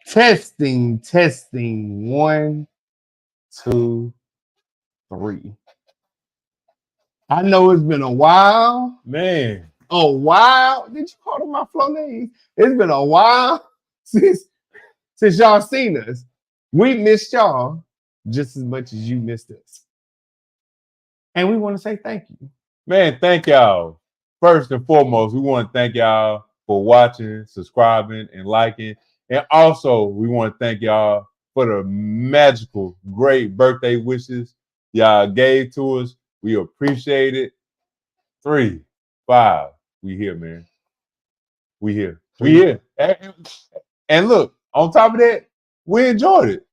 Testing. 1, 2, 3. I know it's been a while. Man. A while. Did you call them my flow names? It's been a while since y'all seen us. We missed y'all just as much as you missed us. And we want to say thank you. Man, thank y'all. First and foremost, we want to thank y'all for watching, subscribing, and liking. And also, we want to thank y'all for the magical, great birthday wishes y'all gave to us. We appreciate it. 3, 5. We here, man. We here. We here. And look, on top of that, we enjoyed it.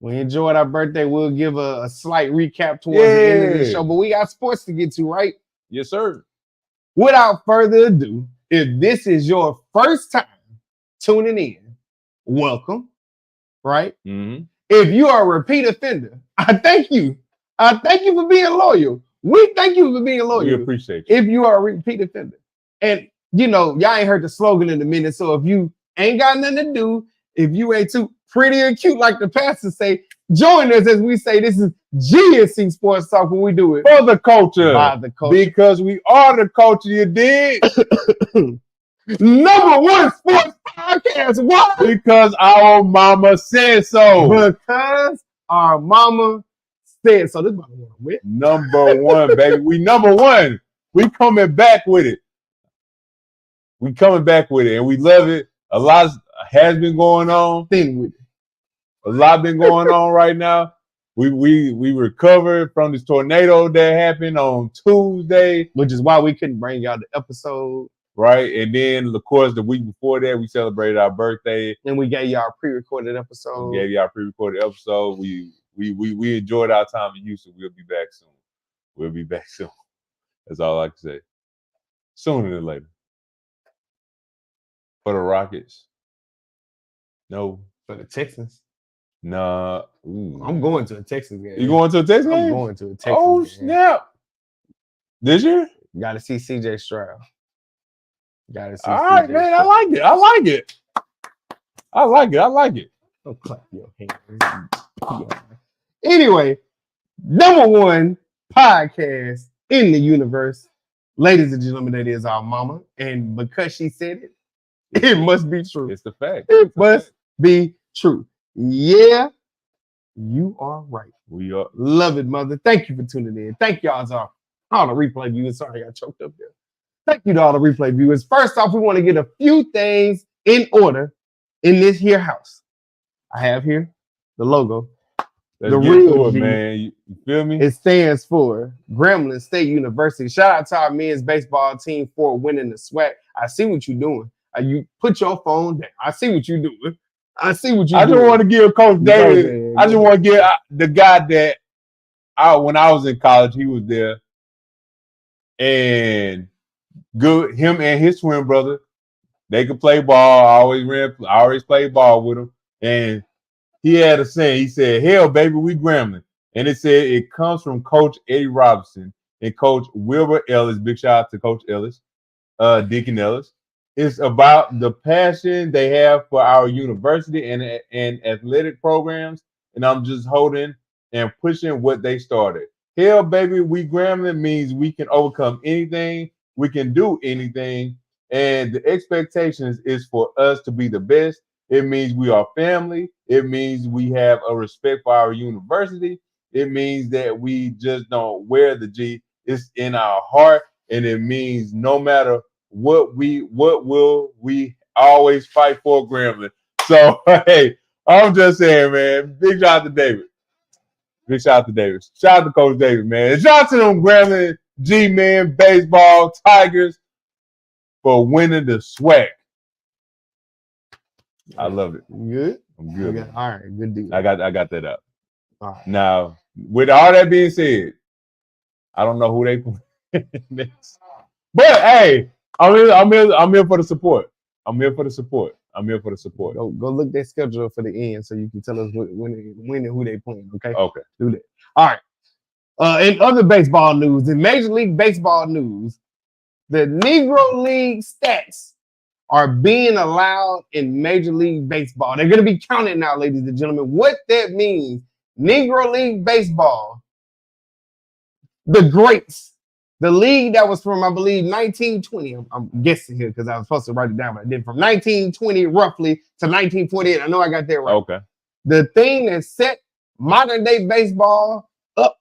We enjoyed our birthday. We'll give a slight recap towards the end of the show, but we got sports to get to, right? Yes, sir. Without further ado, if this is your first time tuning in, welcome, right? Mm-hmm. If you are a repeat offender, I thank you. I thank you for being loyal. We thank you for being loyal. We appreciate you. If you are a repeat offender. And, you know, y'all ain't heard the slogan in a minute, so if you ain't got nothing to do, if you ain't too pretty and cute like the pastors say, join us as we say this is GNC Sports Talk when we do it. For the culture. By the culture. Because we are the culture, you dig? Number 1 sports podcast. Why? Because our mama said so. Because our mama said so. This is what I Number 1, baby. We number 1. We coming back with it. We coming back with it, and we love it. A lot has been going on. A lot been going on right now. We recovered from this tornado that happened on Tuesday, which is why we couldn't bring y'all the episode. Right, and then of course the week before that we celebrated our birthday, and we gave y'all a pre-recorded episode. We enjoyed our time in Houston. We'll be back soon. That's all I can say. Sooner than later. For the Rockets. No. For the Texans. Nah. Ooh. I'm going to a Texans game. You going to a Texans game? I'm going to a Texans game. Oh, snap. This year? Got to see CJ Stroud. Got to see all right, man. Stroud. I like it. Don't clap your hands. Anyway, number 1 podcast in the universe. Ladies and gentlemen, that is our mama. And because she said it, it must be true. It's the fact. It must be true. Yeah, you are right. We are. Love it, mother. Thank you for tuning in. Thank y'all to all the replay viewers. Sorry, I got choked up there. Thank you to all the replay viewers. First off, we want to get a few things in order in this here house. I have here the logo. Let's the real G, man. You feel me? It stands for Grambling State University. Shout out to our men's baseball team for winning the SWAC. I see what you're doing. You put your phone down. I see what you're doing. I just want to give Coach David. I just want to give the guy that when I was in college, he was there, and good. Him and his twin brother, they could play ball. I always played ball with him, and he had a saying. He said, "Hell, baby, we Grambling," and it said it comes from Coach Eddie Robinson and Coach Wilbur Ellis. Big shout out to Coach Ellis, Deacon Ellis. It's about the passion they have for our university and athletic programs. And I'm just holding and pushing what they started. Hell, baby, we Grambling means we can overcome anything. We can do anything. And the expectations is for us to be the best. It means we are family. It means we have a respect for our university. It means that we just don't wear the G. It's in our heart. And it means no matter what will we always fight for Grambling. So hey, I'm just saying, man, big shout out to David. Shout out to Coach David, man. And shout out to them Grambling G-men, baseball, Tigers for winning the SWAC. I love it. You good? I'm good. Okay. All right, good deal. I got that up. All right. Now, with all that being said, I don't know who they play next. But hey, I'm here for the support. I'm here for the support. Go look their schedule for the end so you can tell us when and who they playing. Okay. Okay. Do that. All right. In other baseball news, in Major League Baseball news, the Negro League stats are being allowed in Major League Baseball. They're going to be counted now, ladies and gentlemen. What that means, Negro League Baseball, the greats, the league that was from, I believe, 1920. I'm guessing here because I was supposed to write it down, but I did. From 1920 roughly to 1948. I know I got that right. Okay. The thing that set modern day baseball up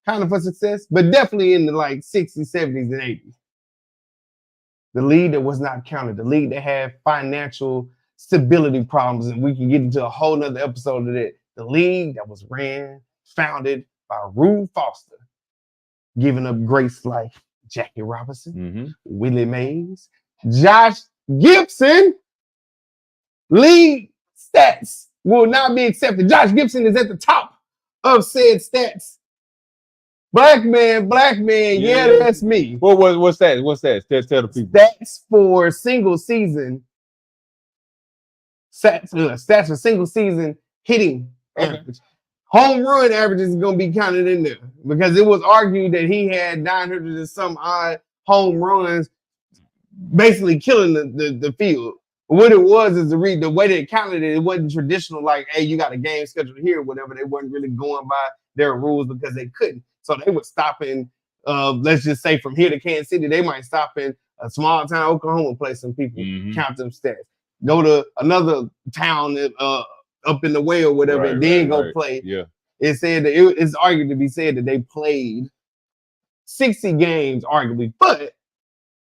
kind of for success, but definitely in the like 60s, 70s, and 80s. The league that was not counted, the league that had financial stability problems, and we can get into a whole nother episode of that. The league that was founded by Rube Foster, giving up greats like Jackie Robinson, Willie Mays, Josh Gibson. League stats will not be accepted. Josh Gibson is at the top of said stats. Black man, yeah, that's me. What's that? What's that? Tell the people. Stats for single season. Stats for single season hitting average. Home run average is going to be counted in there because it was argued that he had 900 and some odd home runs, basically killing the field. What it was is the way they counted it, it wasn't traditional like, hey, you got a game scheduled here or whatever. They weren't really going by their rules because they couldn't. So they were stopping, let's just say from here to Kansas City, they might stop in a small town, Oklahoma, play some people, count them stats. Go to another town up in the way or whatever, and then go play. Yeah. It said that it's argued to be said that they played 60 games, arguably, but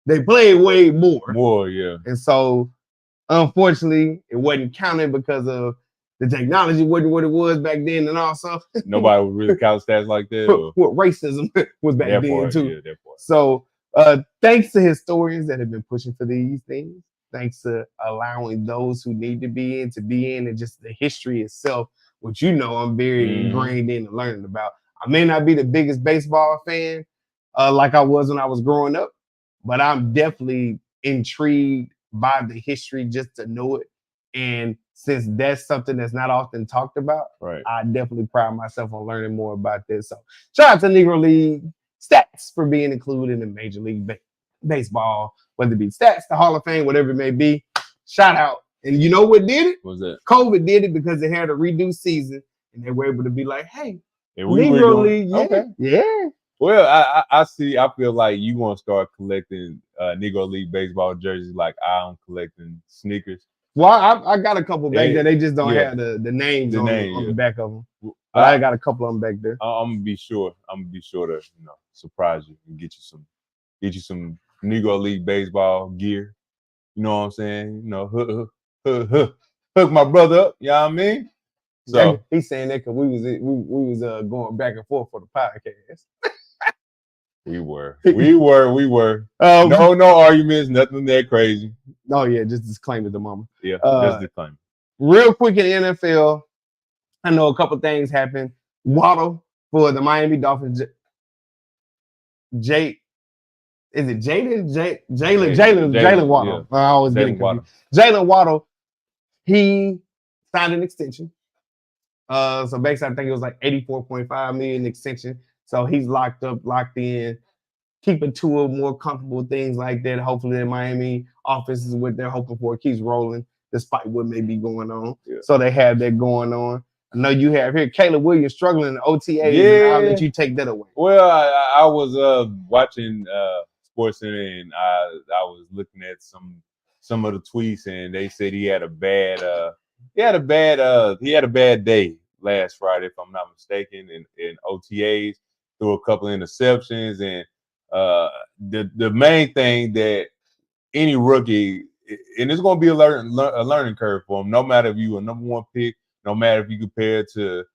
they played way more. More, yeah. And so, unfortunately, it wasn't counted because of the technology wasn't what it was back then, and also nobody would really count stats like that. What racism was back then too. Yeah, that part. So, thanks to historians that have been pushing for these things, thanks to allowing those who need to be in, and just the history itself, which I'm very ingrained in and learning about. I may not be the biggest baseball fan like I was when I was growing up, but I'm definitely intrigued by the history just to know it. And since that's something that's not often talked about, I definitely pride myself on learning more about this. So shout out to Negro League stats for being included in Major League Baseball, whether it be stats, the Hall of Fame, whatever it may be. Shout out. And you know what did it? What's that? COVID did it because they had a reduced season and they were able to be like, hey, Negro League, yeah. Well, I feel like you want to start collecting Negro League baseball jerseys like I'm collecting sneakers. Well, I got a couple back there. They just don't have the names on the back of them. But I got a couple of them back there. I'm gonna be sure to surprise you and get you some Negro League baseball gear. You know what I'm saying? Hook my brother up. You know what I mean? So he's saying that because we was going back and forth for the podcast. We were. No arguments, nothing that crazy. Oh yeah, just disclaim it, the mama. Yeah, just disclaim. Real quick in the NFL, I know a couple things happened. Waddle for the Miami Dolphins. Jalen Waddle. Yeah. I always get confused. Jalen Waddle. He signed an extension. So basically, I think it was like $84.5 million extension. So he's locked in, keeping Tua more comfortable, things like that. Hopefully, the Miami offense is what they're hoping for. It keeps rolling despite what may be going on. Yeah. So they have that going on. I know you have here Caleb Williams struggling in OTA. Yeah. I'll let you take that away. Well, I was watching SportsCenter and I was looking at some of the tweets and they said he had a bad day last Friday, if I'm not mistaken, in OTAs, threw a couple of interceptions, and the main thing that any rookie, and it's going to be a learning curve for him, no matter if you a number one pick, no matter if you compare to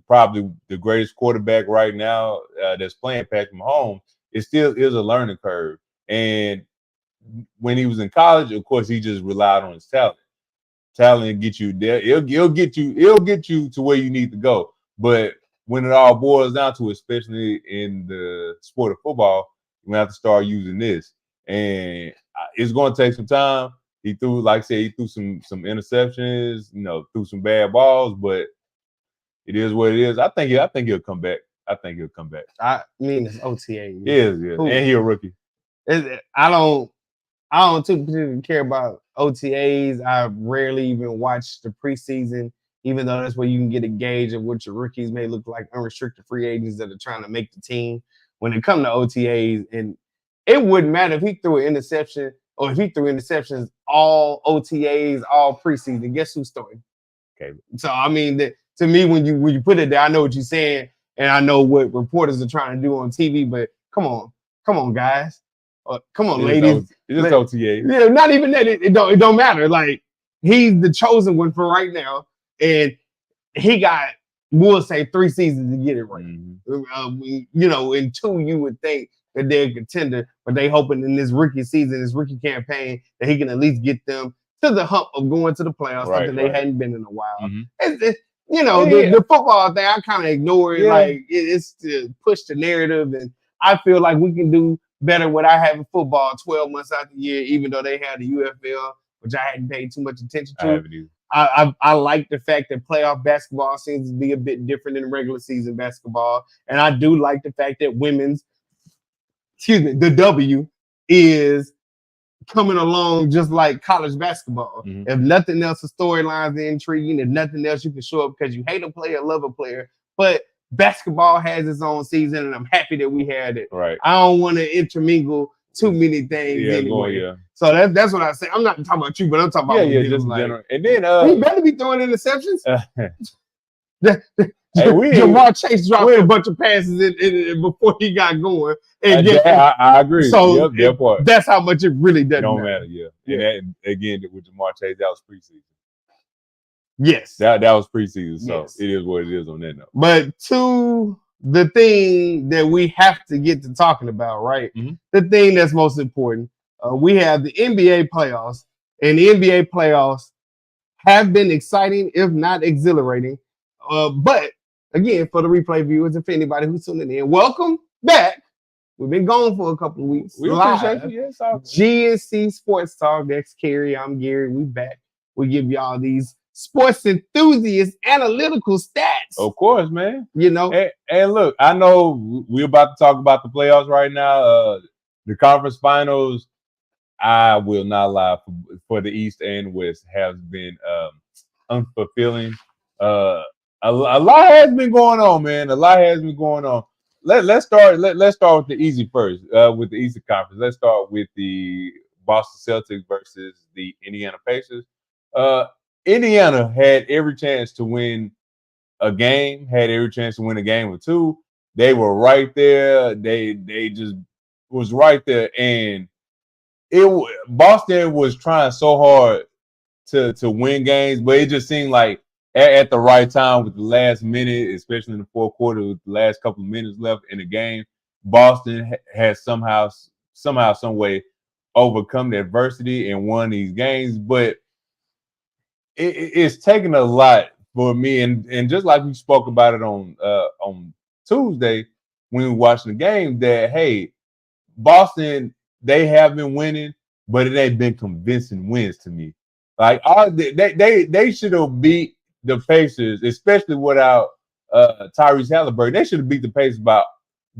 probably the greatest quarterback right now that's playing, Patrick Mahomes, it still is a learning curve. And when he was in college, of course, he just relied on his talent. Talent get you there. It'll get you to where you need to go. But when it all boils down to, especially in the sport of football, you're gonna have to start using this, and it's gonna take some time. He threw, like I said, some interceptions, threw some bad balls, but it is what it is. I think he'll come back. I mean, it's OTA. He is, yeah. And he's a rookie. I I don't too particularly care about OTAs. I rarely even watch the preseason, even though that's where you can get a gauge of what your rookies may look like, unrestricted free agents that are trying to make the team. When it comes to OTAs, and it wouldn't matter if he threw an interception or if he threw interceptions all OTAs, all preseason. Guess who's starting? Okay. So I mean, to me, when you put it there, I know what you're saying, and I know what reporters are trying to do on TV. But come on, guys, come on, ladies. It's just OTA. Yeah, not even that. It don't matter. Like he's the chosen one for right now, and he got, we'll say, 3 seasons to get it right. In 2, you would think that they're a contender, but they hoping in this rookie season, this rookie campaign, that he can at least get them to the hump of going to the playoffs, something they hadn't been in a while. The football thing, I kind of ignore it. Yeah. Like it's to push the narrative, and I feel like we can do better without having football 12 months out the year, even though they had the UFL, which I hadn't paid too much attention to. I like the fact that playoff basketball seems to be a bit different than regular season basketball. And I do like the fact that the W is coming along just like college basketball. If nothing else, the storylines are intriguing. If nothing else, you can show up because you hate a player, love a player. But basketball has its own season, and I'm happy that we had it. Right. I don't want to intermingle too many things anyway. So that's what I say. I'm not talking about you, but I'm talking about just like, general. And then he better be throwing interceptions. Hey, Jamar Chase dropped a bunch of passes before he got going. And I agree. So that's how much it really doesn't matter. Yeah. And that, again, with Jamar Chase, that was preseason. Yes. That was preseason. So it is what it is on that note. But to the thing that we have to get to talking about, right? The thing that's most important. We have the NBA playoffs, and the NBA playoffs have been exciting, if not exhilarating. But again, for the replay viewers and for anybody who's tuning in, welcome back. We've been gone for a couple of weeks. We appreciate you. Yes, GNC Sports Talk. That's Cary. I'm Gary. We back. We give y'all these sports enthusiast analytical stats. Of course, man. And look, I know we're about to talk about the playoffs right now. The conference finals, I will not lie, for the East and West has been unfulfilling. A lot has been going on, man. A lot has been going on. Let's start with the easy first. With the Eastern Conference, let's start with the Boston Celtics versus the Indiana Pacers. Indiana had every chance to win a game, had every chance to win a game or two. They were right there. They just was right there, and Boston was trying so hard to win games, but it just seemed like at the right time with the last minute, especially in the fourth quarter, with the last couple of minutes left in the game, Boston has somehow, some way overcome the adversity and won these games. But it's taken a lot for me, and just like we spoke about it on Tuesday when we were watching the game, that hey, Boston, they have been winning, but it ain't been convincing wins to me. Like they should have beat the Pacers, especially without Tyrese Halliburton. They should have beat the Pacers by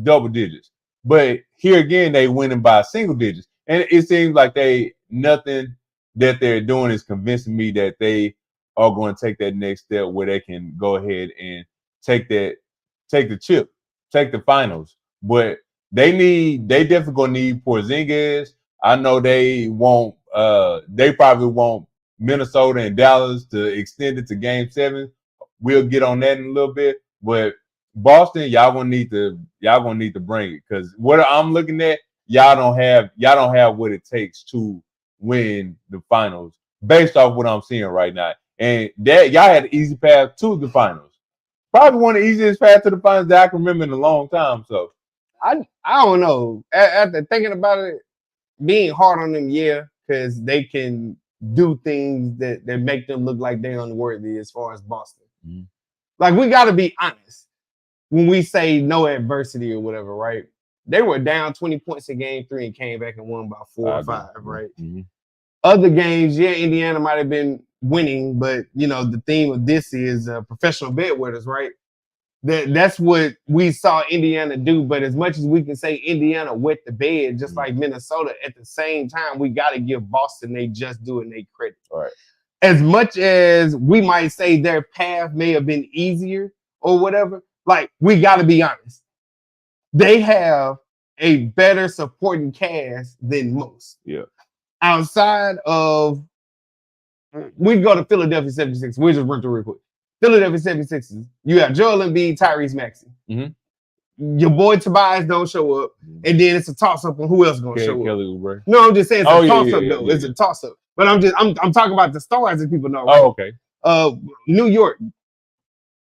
double digits. But here again, they winning by single digits. And it seems like nothing that they're doing is convincing me that they are going to take that next step where they can go ahead and take the chip, take the finals. But they definitely gonna need Porzingis. I know they probably want Minnesota and Dallas to extend it to Game 7. We'll get on that in a little bit. But Boston, y'all gonna need to bring it, because what I'm looking at, y'all don't have what it takes to win the finals based off what I'm seeing right now. And that y'all had an easy path to the finals. Probably one of the easiest paths to the finals that I can remember in a long time. So I don't know. After thinking about it, being hard on them, because they can do things that make them look like they're unworthy as far as Boston. Like, we got to be honest when we say no adversity or whatever, right? They were down 20 points in Game 3 and came back and won by 4 or 5, right? Other games, Indiana might have been winning, but the theme of this is professional bedwetters, right? That's what we saw Indiana do. But as much as we can say Indiana wet the bed, just like Minnesota, at the same time, we got to give Boston they just doing their credit. All right. As much as we might say their path may have been easier or whatever, like, we got to be honest. They have a better supporting cast than most. Yeah. Outside of, we go to Philadelphia 76ers. We'll just run through real quick. Philadelphia 76ers, you have Joel Embiid, Tyrese Maxey. Mm-hmm. Your boy Tobias don't show up, and then it's a toss-up on who else going to show up. Kelly Oubre. No, I'm just saying it's a toss-up, though. It's a toss-up. But I'm talking about the stars that people know. Right? Oh, okay. New York,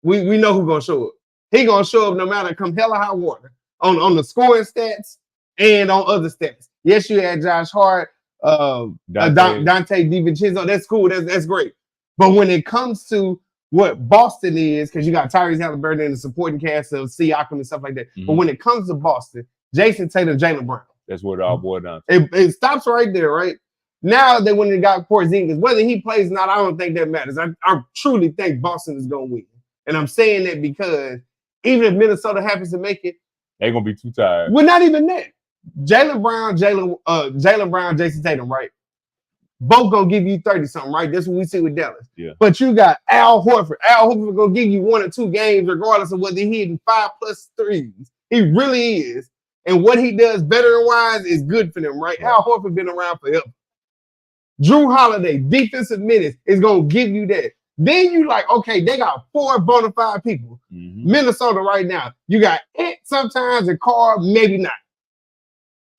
we know who's going to show up. He going to show up no matter come hell or high water on the scoring stats and on other stats. Yes, you had Josh Hart, Dante DiVincenzo. That's cool. That's great. But when it comes to what Boston is, because you got Tyrese Halliburton and the supporting cast of Siakam and stuff like that. Mm-hmm. But when it comes to Boston, Jason Tatum, Jaylen Brown. That's what it all boiled down to. It stops right there, right? Now that when they got Porzingis, whether he plays or not, I don't think that matters. I truly think Boston is going to win. And I'm saying that because even if Minnesota happens to make it, they're going to be too tired. Well, not even that. Jaylen Brown, Jason Tatum, right? Both gonna give you 30-something, right? That's what we see with Dallas. Yeah. But you got Al Horford. Al Horford gonna give you 1 or 2 games, regardless of whether he hitting 5+ threes. He really is. And what he does veteran-wise is good for them, right? Al Horford been around forever. Drew Holiday, defensive minutes, is gonna give you that. Then you like, okay, they got 4 bona fide people. Mm-hmm. Minnesota right now. You got Ant sometimes and Carl, maybe not.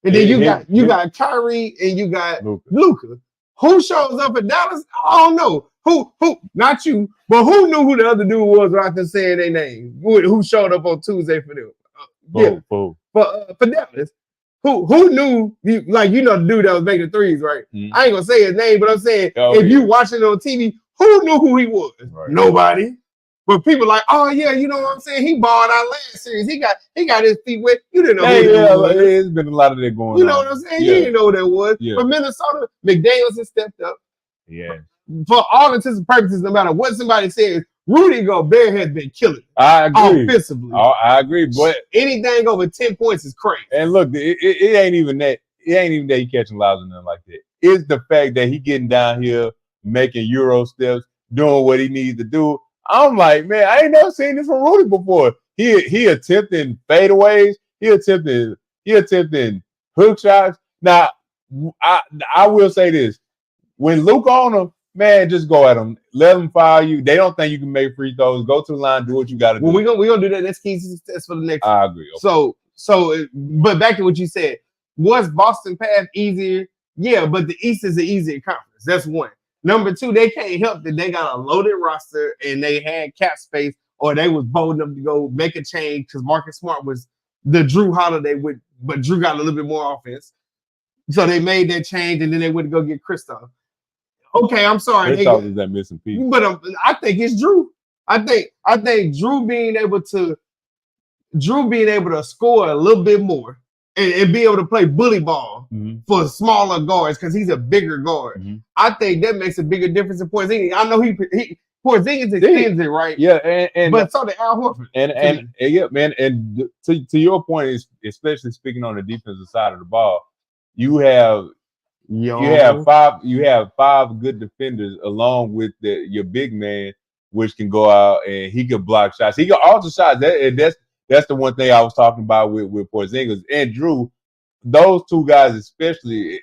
And then you got Kyrie and you got Luka. Who shows up at Dallas? I don't know. Who? Not you, but who knew who the other dude was without them saying their name? Who showed up on Tuesday for them? For Dallas. Who knew? You know the dude that was making threes, right? Mm-hmm. I ain't gonna say his name, but I'm saying if you watching it on TV, who knew who he was? Right. Nobody. But people like, oh yeah, you know what I'm saying? He balled out last series. He got his feet wet. You didn't know who he was. There's been a lot of that going on. You know what I'm saying? Yeah. You didn't know who that was. Yeah. But Minnesota, McDaniels has stepped up. Yeah. For all intents and purposes, no matter what somebody says, Rudy Gobert has been killing. I agree. Offensively. I agree. But anything over 10 points is crazy. And look, it ain't even that. It ain't even that he catching lives and nothing like that. It's the fact that he getting down here, making Euro steps, doing what he needs to do. I'm like, man, I ain't never seen this from Rudy before. He attempting fadeaways. He attempting hook shots. Now, I will say this: when Luke on him, man, just go at him. Let him foul you. They don't think you can make free throws. Go to the line, do what you got to do. Well, we're gonna do that. That's key success for the next. I agree. Okay. So, but back to what you said. Was Boston path easier? Yeah, but the East is an easier conference. That's one. Number 2, they can't help that they got a loaded roster and they had cap space, or they was bold enough to go make a change because Marcus Smart was the Drew Holiday but Drew got a little bit more offense. So they made that change and then they went to go get Kristoff. Okay, I'm sorry. Kristoff is that missing piece. But I think it's Drew. I think Drew being able to score a little bit more and be able to play bully ball for smaller guards because he's a bigger guard. Mm-hmm. I think that makes a bigger difference in Porzingis. I know Porzingis extends it, right? Yeah, but so did Al Horford. And yeah, man. And to your point, especially speaking on the defensive side of the ball, you have 5 good defenders along with your big man, which can go out and he can block shots. He can alter shots. That's the one thing I was talking about with Porzingis and Drew. Those 2 guys, especially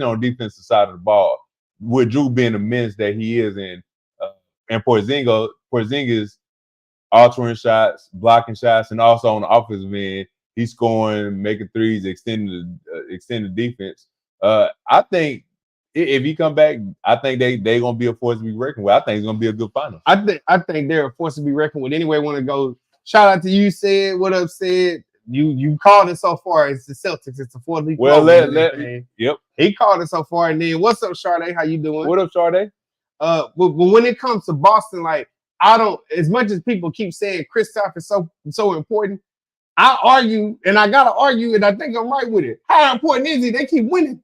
on the defensive side of the ball, with Drew being the menace that he is, and Porzingis altering shots, blocking shots, and also on the offensive end, he's scoring, making threes, extending the defense. I think if he come back, I think they gonna be a force to be reckoned with. I think it's gonna be a good final. I think they're a force to be reckoned with. Anyway, want to go. Shout out to you, Sid. What up, Sid? You called it so far. It's the Celtics. It's the 4th. Well, yep. He called it so far. And then, what's up, Sade? How you doing? What up, Sade? But when it comes to Boston, like I don't. As much as people keep saying Kristoff is so important, I argue, and I gotta argue, and I think I'm right with it. How important is he? They keep winning.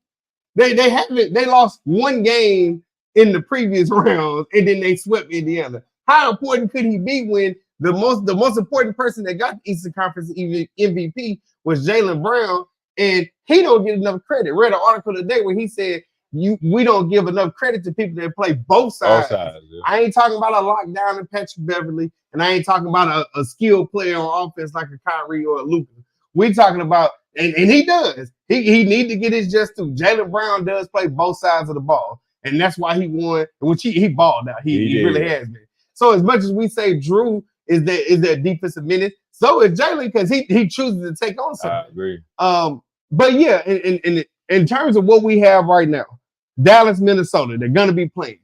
They haven't. They lost 1 game in the previous rounds, and then they swept Indiana. How important could he be when the most important person that got the Eastern Conference MVP was Jaylen Brown, and he don't get enough credit. Read an article today where he said we don't give enough credit to people that play both sides. Yeah. I ain't talking about a lockdown in Patrick Beverly, and I ain't talking about a skilled player on offense like a Kyrie or a Luka. We talking about, and he does. He need to get his just due. Jaylen Brown does play both sides of the ball, and that's why he won. Which he balled out. He really has been. So as much as we say Drew is that defensive minute, so is Jaylen because he chooses to take on something. I agree. But yeah, in terms of what we have right now, Dallas, Minnesota, they're gonna be playing.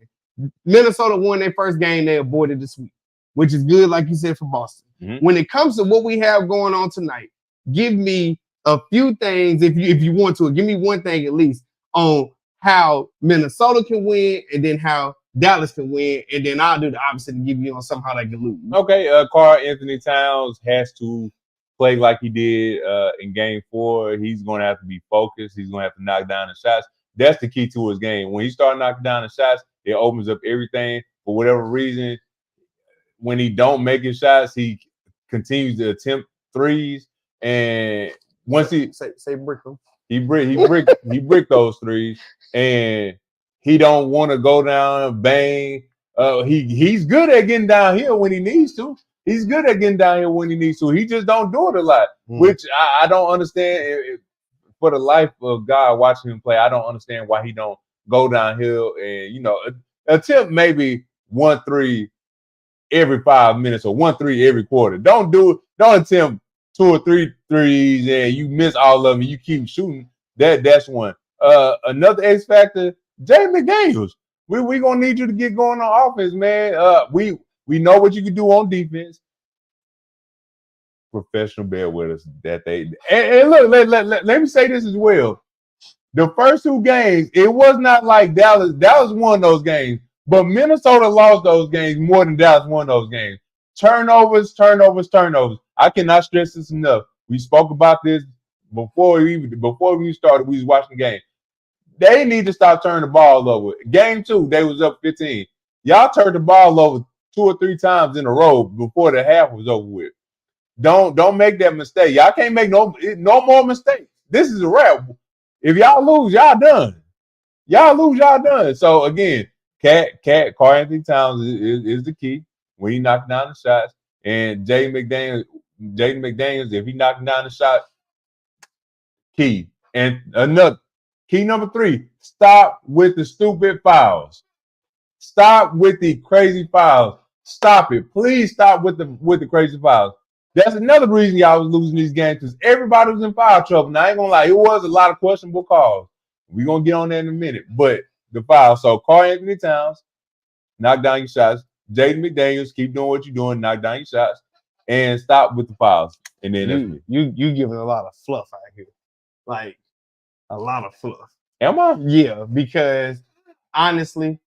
Minnesota won their first game, they avoided the sweep, which is good, like you said, for Boston. Mm-hmm. When it comes to what we have going on tonight, give me a few things, if you want to, give me one thing at least on how Minnesota can win and then how Dallas can win, and then I'll do the opposite and give you on somehow they can lose. Okay, Karl-Anthony Towns has to play like he did in Game 4. He's going to have to be focused. He's going to have to knock down the shots. That's the key to his game. When he starts knocking down the shots, it opens up everything. For whatever reason, when he don't make his shots, he continues to attempt threes. And once he say brick them, he brick those threes, and he don't want to go down and bang. He's good at getting downhill when he needs to. He's good at getting downhill when he needs to. He just don't do it a lot, which I don't understand. For the life of God, watching him play, I don't understand why he don't go downhill and attempt maybe 1-3 every 5 minutes or 1-3 every quarter. Don't attempt 2 or 3 threes and you miss all of them and you keep shooting. That's one. Another X factor, Jay McDaniels. We gonna need you to get going on offense, man. We know what you can do on defense. Professional bear with us that they and look, let me say this as well. The first 2 games, it was not like Dallas. Dallas won those games, but Minnesota lost those games more than Dallas won those games. Turnovers. I cannot stress this enough. We spoke about this before we started. We was watching the game. They need to stop turning the ball over. Game 2, they was up 15. Y'all turned the ball over 2 or 3 times in a row before the half was over with. Don't make that mistake. Y'all can't make no more mistakes. This is a wrap. If y'all lose, y'all done. So again, Karl-Anthony Towns is the key when he knocks down the shots. And Jaden McDaniels, if he knocking down the shot, key. And another key number 3, stop with the stupid fouls. Stop with the crazy fouls. Stop it. Please stop with the crazy fouls. That's another reason y'all was losing these games because everybody was in foul trouble. Now, I ain't going to lie. It was a lot of questionable calls. We're going to get on that in a minute. But the foul. So, Karl-Anthony Towns, knock down your shots. Jaden McDaniels, keep doing what you're doing. Knock down your shots. And stop with the fouls. And then you giving a lot of fluff out here. Like, a lot of fluff. Am I? Yeah, because, honestly,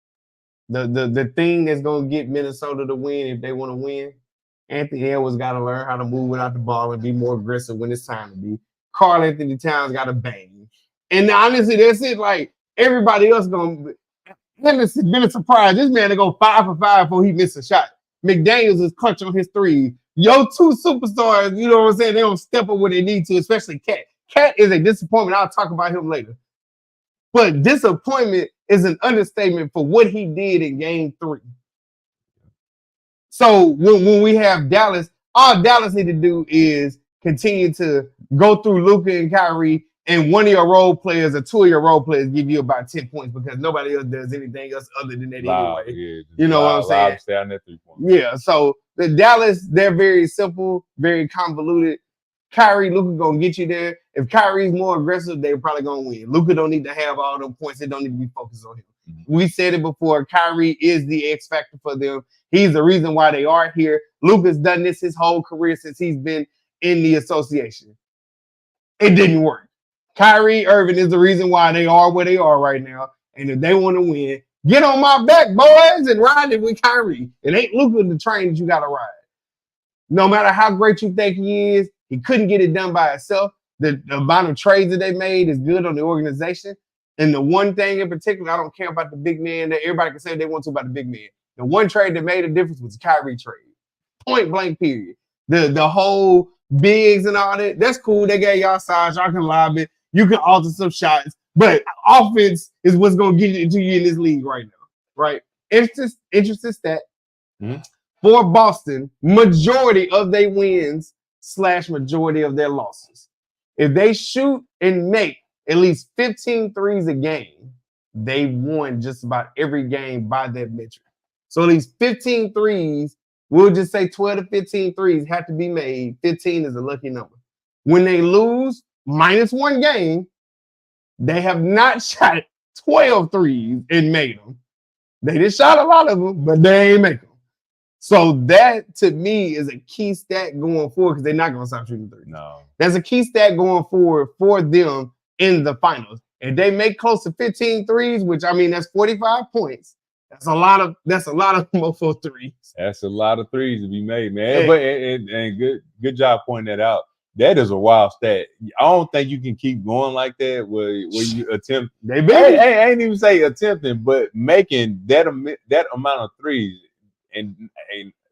the thing that's going to get Minnesota to win if they want to win, Anthony Edwards got to learn how to move without the ball and be more aggressive when it's time to be. Karl-Anthony Towns got to bang. And honestly, that's it. Like, everybody else going to – it's been a surprise. This man to go 5 for 5 before he missed a shot. McDaniels is clutch on his threes. Your 2 superstars, you know what I'm saying, they don't step up when they need to, especially Cat. Cat is a disappointment. I'll talk about him later. But disappointment is an understatement for what he did in Game 3. So when we have Dallas, all Dallas need to do is continue to go through Luka and Kyrie, and one of your role players or 2 of your role players give you about 10 points because nobody else does anything else other than that anyway. Yeah, you know what I'm saying? Stay on that 3-point. Yeah, so the Dallas, they're very simple, very convoluted. Kyrie, Luka gonna get you there. If Kyrie's more aggressive, they're probably gonna win. Luka don't need to have all them points. They don't need to be focused on him. We said it before. Kyrie is the X factor for them. He's the reason why they are here. Luka's done this his whole career since he's been in the association. It didn't work. Kyrie Irving is the reason why they are where they are right now. And if they want to win, get on my back, boys, and ride it with Kyrie. It ain't Luka the train that you got to ride. No matter how great you think he is, he couldn't get it done by himself. The amount of trades that they made is good on the organization. And the one thing in particular, I don't care about the big man that everybody can say they want to about the big man. The one trade that made a difference was the Kyrie trade. Point blank, period. The whole bigs and all that, that's cool. They got y'all size. Y'all can lob it. You can alter some shots. But offense is what's going to get it to you in this league right now. Right? Interesting stat. Mhm. For Boston, majority of their wins / majority of their losses. If they shoot and make at least 15 threes a game, they won just about every game by that metric. So at least 15 threes, we'll just say 12 to 15 threes have to be made. 15 is a lucky number. When they lose -1 game, they have not shot 12 threes and made them. They just shot a lot of them, but they ain't make them. So that, to me, is a key stat going forward because they're not going to stop shooting threes. No. That's a key stat going forward for them in the finals. If they make close to 15 threes, which, I mean, that's 45 points. That's a lot of mofo threes. That's a lot of threes to be made, man. But and good job pointing that out. That is a wild stat. I don't think you can keep going like that where you attempt. They big. I ain't even say attempting, but making that amount of threes. And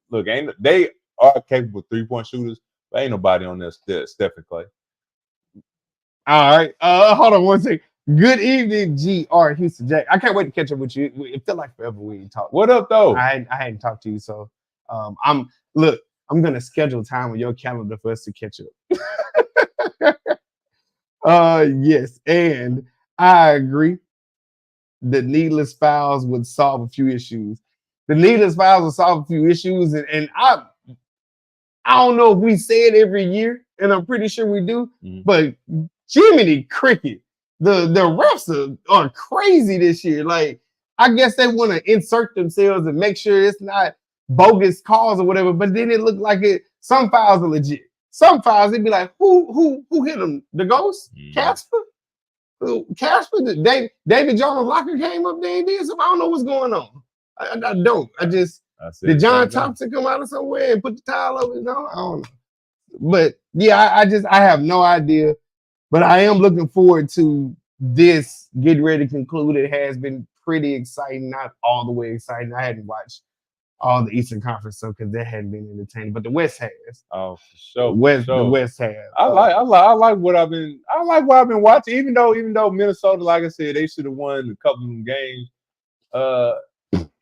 look, they are capable 3-point shooters, but ain't nobody on there Stephen Clay. All right. Hold on one second. Good evening, GR Houston Jack. I can't wait to catch up with you. It felt like forever we talked. What up, though? I hadn't talked to you, so I'm gonna schedule time on your calendar for us to catch up. Yes, and I agree. The needless fouls would solve a few issues. The needless fouls would solve a few issues, and I don't know if we say it every year, and I'm pretty sure we do, but Jiminy Cricket, the refs are crazy this year. Like, I guess they want to insert themselves and make sure it's not bogus calls or whatever, but then it looked like it. Some fouls are legit. Some fouls, they'd be like, who hit him? The ghost? Casper? Casper? David Jones' locker came up there and did something. I don't know what's going on. I don't. Did John Thompson come out of somewhere and put the towel over his arm? I don't know. But yeah, I have no idea. But I am looking forward to this getting ready to conclude. It has been pretty exciting, not all the way exciting. I hadn't watched all the Eastern Conference stuff because that hadn't been entertaining. But the West has. Oh, for sure. The West has. I like what I've been watching. Even though Minnesota, like I said, they should have won a couple of them games.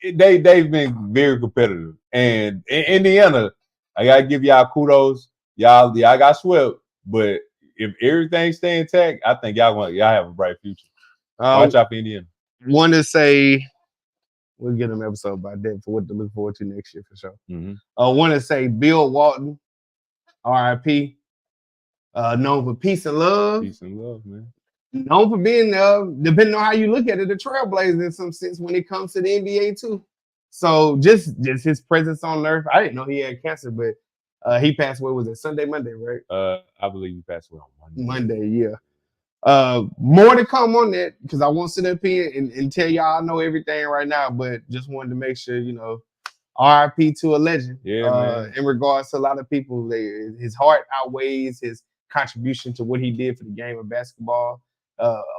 They've been very competitive. And in Indiana, I gotta give y'all kudos. Y'all got swept, but if everything stay intact, I think y'all have a bright future. Watch out for Indiana. Want to say we'll get an episode about that for what to look forward to next year for sure. Want to say Bill Walton, RIP, known for peace and love. Peace and love, man. Known for being, depending on how you look at it, a trailblazer in some sense when it comes to the NBA too. So just his presence on Earth. I didn't know he had cancer, but he passed away. Was it Sunday, Monday, right? I believe he passed away on Monday, yeah. More to come on that because I won't sit up here and tell y'all I know everything right now, but just wanted to make sure, RIP to a legend. Yeah, in regards to a lot of people, his heart outweighs his contribution to what he did for the game of basketball.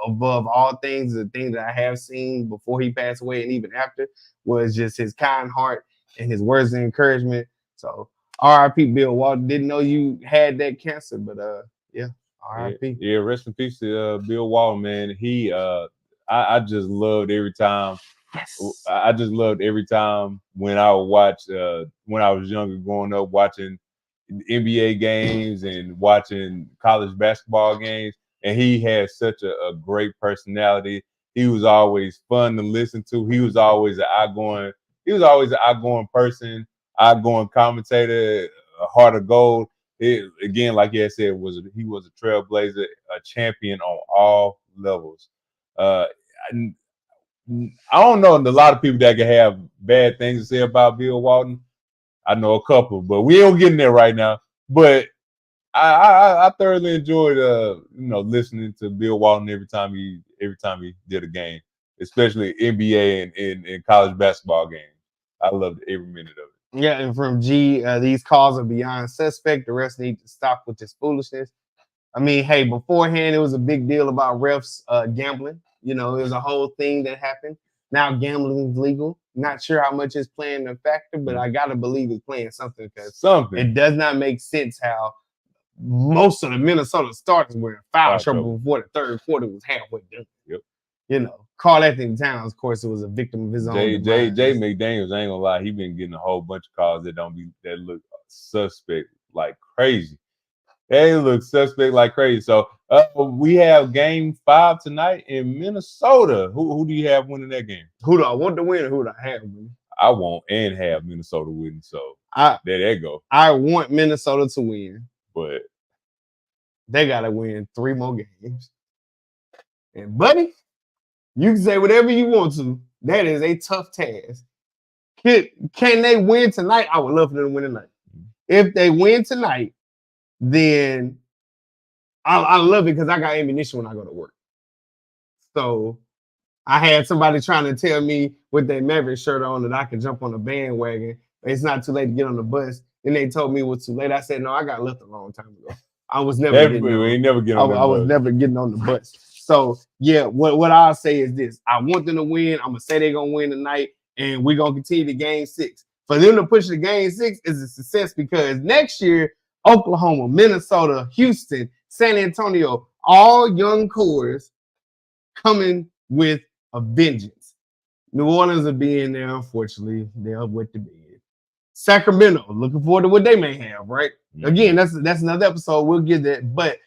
Above all things, the thing that I have seen before he passed away and even after was just his kind heart and his words of encouragement. So RIP Bill Walton. Didn't know you had that cancer, but yeah, RIP. Yeah, rest in peace to Bill Walton, man. He I just loved every time. Yes. I just loved every time when I would watch when I was younger growing up watching NBA games and watching college basketball games. And he had such a great personality. He was always fun to listen to. He was always an outgoing person, outgoing commentator, a heart of gold. Again, like you had said, he was a trailblazer, a champion on all levels. I don't know a lot of people that can have bad things to say about Bill Walton. I know a couple, but we ain't getting there right now. But I thoroughly enjoyed listening to Bill Walton every time he did a game, especially NBA and college basketball games. I loved every minute of it. Yeah, and from G, these calls are beyond suspect. The rest need to stop with this foolishness. I mean, hey, beforehand it was a big deal about refs gambling. It was a whole thing that happened. Now gambling is legal. Not sure how much it's playing a factor, but I gotta believe it's playing something because it does not make sense how most of the Minnesota starters were in foul trouble before the third quarter was halfway done. Yep. You know, Karl-Anthony Towns, of course, it was a victim of his own. Jay McDaniels, I ain't gonna lie, he been getting a whole bunch of calls that look suspect like crazy. They look suspect like crazy. So we have game 5 tonight in Minnesota. Who do you have winning that game? Who do I want to win or who do I have winning? I want and have Minnesota winning. So there they go. I want Minnesota to win. But they gotta win 3 more games. And buddy, you can say whatever you want to. That is a tough task. Can they win tonight? I would love for them to win tonight. If they win tonight, then I love it because I got ammunition when I go to work. So I had somebody trying to tell me with their Maverick shirt on that I could jump on the bandwagon. It's not too late to get on the bus. Then they told me it was too late. I said, no, I got left a long time ago. I was never getting on the bus. So yeah, what I'll say is this. I want them to win. I'm gonna say they're gonna win tonight, and we're gonna continue to game 6. For them to push the game 6 is a success because next year, Oklahoma, Minnesota, Houston, San Antonio, all young cores coming with a vengeance. New Orleans will be in there, unfortunately. They're with the bed. Sacramento, looking forward to what they may have, right? Mm-hmm. Again, that's another episode. We'll get that. But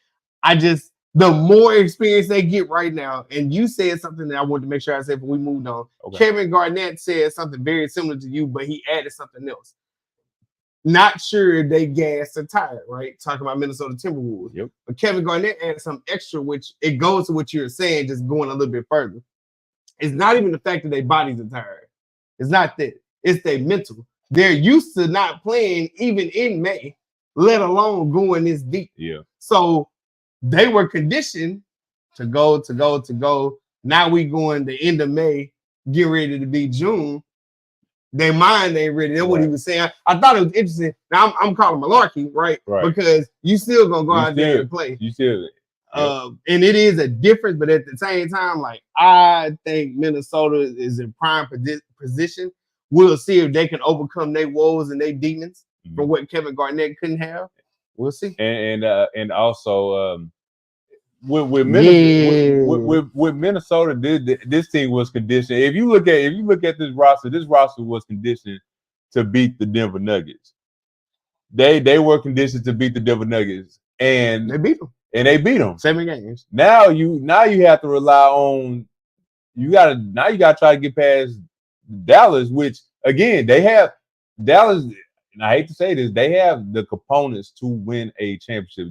the more experience they get right now, and you said something that I wanted to make sure I said before we moved on. Okay. Kevin Garnett said something very similar to you, but he added something else. Not sure if they gassed or tired, right? Talking about Minnesota Timberwolves. Yep. But Kevin Garnett added something extra, which it goes to what you're saying, just going a little bit further. It's not even the fact that their bodies are tired. It's not that. It's their mental. They're used to not playing even in May, let alone going this deep. Yeah. So they were conditioned to go. Now we going the end of May, get ready to be June. Their mind ain't ready. That's what he was saying. I thought it was interesting. Now I'm calling malarkey, right? Because you still gonna go out there and play. You still. And it is a difference, but at the same time, like I think Minnesota is in prime position. We'll see if they can overcome their woes and their demons from what Kevin Garnett couldn't have. We'll see. And also with Minnesota, this team was conditioned. If you look at this roster was conditioned to beat the Denver Nuggets. They were conditioned to beat the Denver Nuggets, and they beat them. 7 games. Now you have to rely on you gotta try to get past Dallas, which again they have Dallas, and I hate to say this, they have the components to win a championship.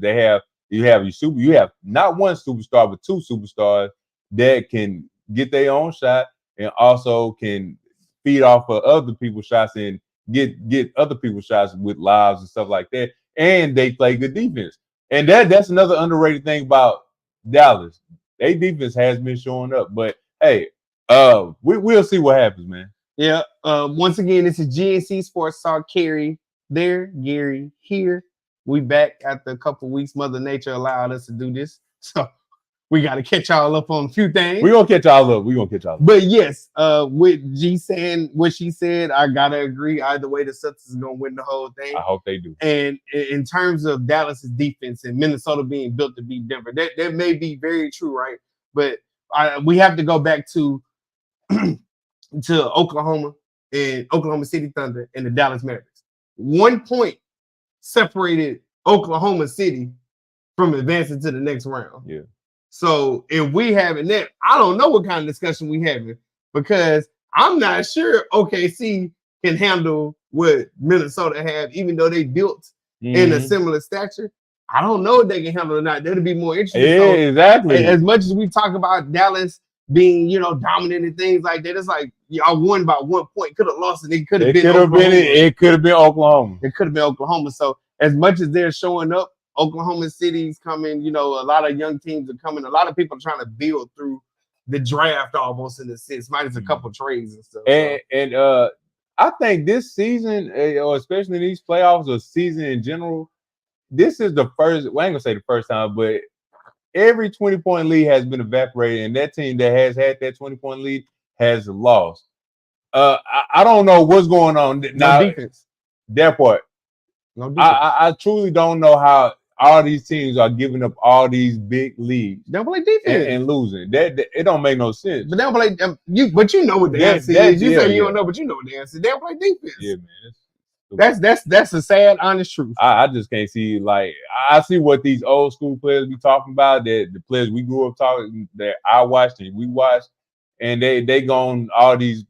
You have not one superstar, but 2 superstars that can get their own shot and also can feed off of other people's shots and get other people's shots with lives and stuff like that. And they play good defense. And that's another underrated thing about Dallas. Their defense has been showing up. But hey, we'll see what happens, man. Yeah. Once again, this is GNC Sports Talk. Cary there, Gary here. We back after a couple weeks. Mother Nature allowed us to do this. So we got to catch y'all up on a few things. We're going to catch y'all up. But yes, with G saying what she said, I got to agree. Either way, the Celtics is going to win the whole thing. I hope they do. And in terms of Dallas's defense and Minnesota being built to beat Denver, that may be very true, right? But we have to go back to Oklahoma and Oklahoma City Thunder and the Dallas Mavericks. 1 point separated Oklahoma City from advancing to the next round. Yeah. So if we having that, I don't know what kind of discussion we having because I'm not sure OKC can handle what Minnesota have, even though they built in a similar stature. I don't know if they can handle it or not. That'll be more interesting. Yeah, so, exactly. As much as we talk about Dallas being, dominant and things like that, it's like y'all won by 1 point, could have lost, and it could have been Oklahoma. It could have been Oklahoma. It could have been Oklahoma. So as much as they're showing up, Oklahoma City's coming. A lot of young teams are coming. A lot of people are trying to build through the draft, almost in a sense, minus a couple trades and stuff. And I think this season, or especially in these playoffs or season in general, this is the first. Well, I ain't gonna say the first time, but every 20-point lead has been evaporated, and that team that has had that 20-point lead has lost. I don't know what's going on now. No defense. That part. No defense. I truly don't know how all these teams are giving up all these big leads. They don't play defense and losing. That it don't make no sense. But they don't play. But you know what the answer is. You say you don't know, but you know what the answer is. They don't play defense. Yeah, man. That's a sad, honest truth. I just can't see, like, I see what these old school players be talking about, that the players we grew up talking, that I watched and we watched, and they gone all these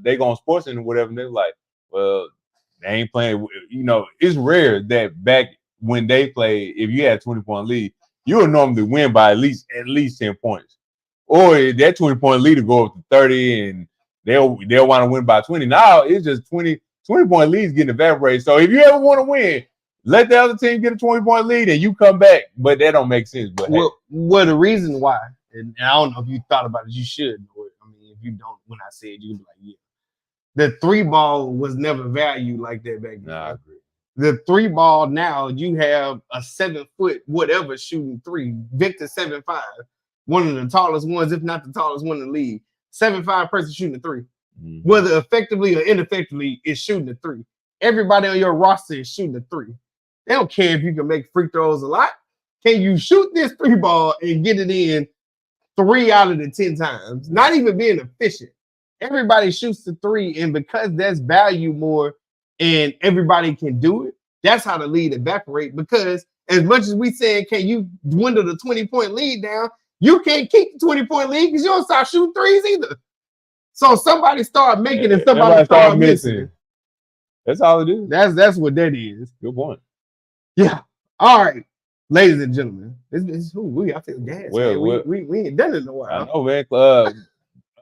they gone sports and whatever, and they're like, well, they ain't playing. You know, it's rare that back when they play, if you had a 20-point lead, you would normally win by at least 10 points. Or that 20-point lead will go up to 30 and they'll want to win by 20. Now it's just 20-point leads getting evaporated. So if you ever want to win, let the other team get a 20-point lead and you come back. But that don't make sense. But well, the reason why, and I don't know if you thought about it, you should know it. I mean, if you don't, when I said, you can be like, yeah. The 3-ball was never valued like that back then. Nah, I agree. The 3-ball now, you have a 7-foot whatever shooting 3. Victor 7'5", one of the tallest ones, if not the tallest one in the league. 7'5" person shooting a 3. Mm-hmm. Whether effectively or ineffectively, is shooting a 3. Everybody on your roster is shooting a 3. They don't care if you can make free throws a lot. Can you shoot this 3-ball and get it in 3 out of the 10 times? Not even being efficient. Everybody shoots the 3, and because that's value more and everybody can do it, that's how the lead evaporate. Because as much as we saying, can you dwindle the 20-point lead down, you can't keep the 20-point lead because you don't start shooting threes either. So somebody start making and somebody start missing. That's all it is. That's what that is. Good point. Yeah. All right. Ladies and gentlemen, I feel gas. Well, we ain't done it in a while. I know, man.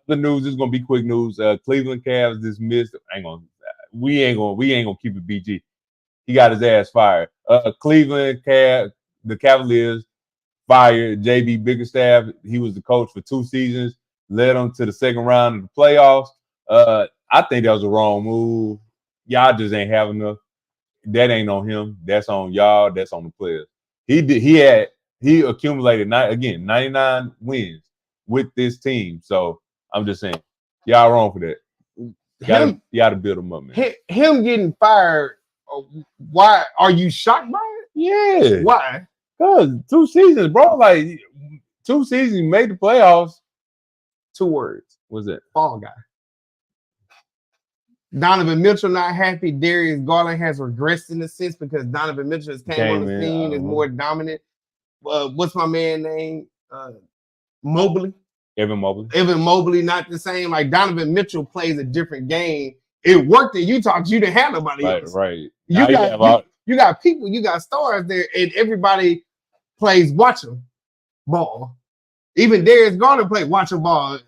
The news is gonna be quick news. Cleveland Cavs dismissed. We ain't gonna keep it BG. He got his ass fired. Cleveland the Cavaliers fired JB Bickerstaff. He was the coach for 2 seasons, led them to the second round of the playoffs. I think that was a wrong move. Y'all just ain't have enough. That ain't on him. That's on y'all. That's on the players. He accumulated 99 wins with this team. So I'm just saying, y'all wrong for that. You gotta build them up, man. Him getting fired. Why are you shocked by it? Yeah. Why? Because 2 seasons, bro. Like 2 seasons, made the playoffs. 2 words. What's that? Fall guy. Donovan Mitchell not happy. Darius Garland has regressed in a sense because Donovan Mitchell has came on the scene, is more dominant. What's my man name? Mobley. Evan Mobley, not the same. Like Donovan Mitchell plays a different game. It worked at Utah because you didn't have nobody else. Right. You got people, you got stars there, and everybody plays watch 'em ball. Even Darius Garland played watch 'em ball.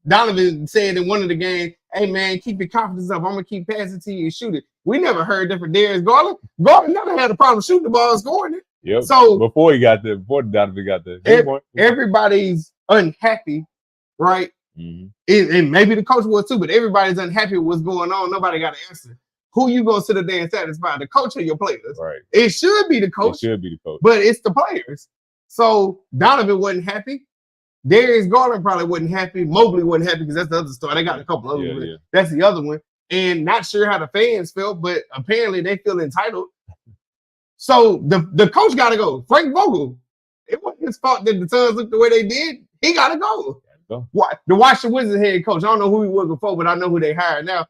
Donovan said in one of the games, "Hey man, keep your confidence up. I'm gonna keep passing to you and shoot it." We never heard that from Darius Garland. Garland never had a problem shooting the ball and scoring it. Yep. So before Donovan got there, everybody's unhappy, right? Mm-hmm. And maybe the coach was too, but everybody's unhappy with what's going on. Nobody got an answer. Who you gonna sit there and satisfy? The coach or your players? Right. It should be the coach. But it's the players. So Donovan wasn't happy. Darius Garland probably wasn't happy. Mobley wasn't happy because that's the other story. They got a couple others. Yeah. That's the other one. And not sure how the fans felt, but apparently they feel entitled. So the coach got to go. Frank Vogel. It wasn't his fault that the Suns looked the way they did. He got to go. The Washington Wizards head coach. I don't know who he was before, but I know who they hired now.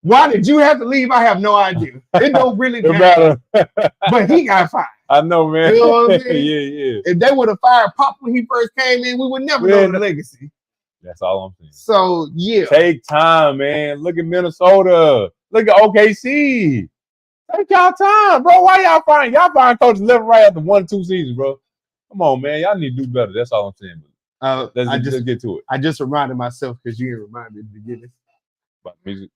Why did you have to leave? I have no idea. It don't really matter. But he got fired. I know, man. You know what I'm saying? Yeah. If they would have fired Pop when he first came in, we would never know the legacy. That's all I'm saying. So, yeah. Take time, man. Look at Minnesota. Look at OKC. Take y'all time, bro. Why y'all firing? Y'all firing coaches left and right after 1-2 seasons, bro. Come on, man. Y'all need to do better. That's all I'm saying. Let's get to it. I just reminded myself because you didn't remind me at the beginning. About music.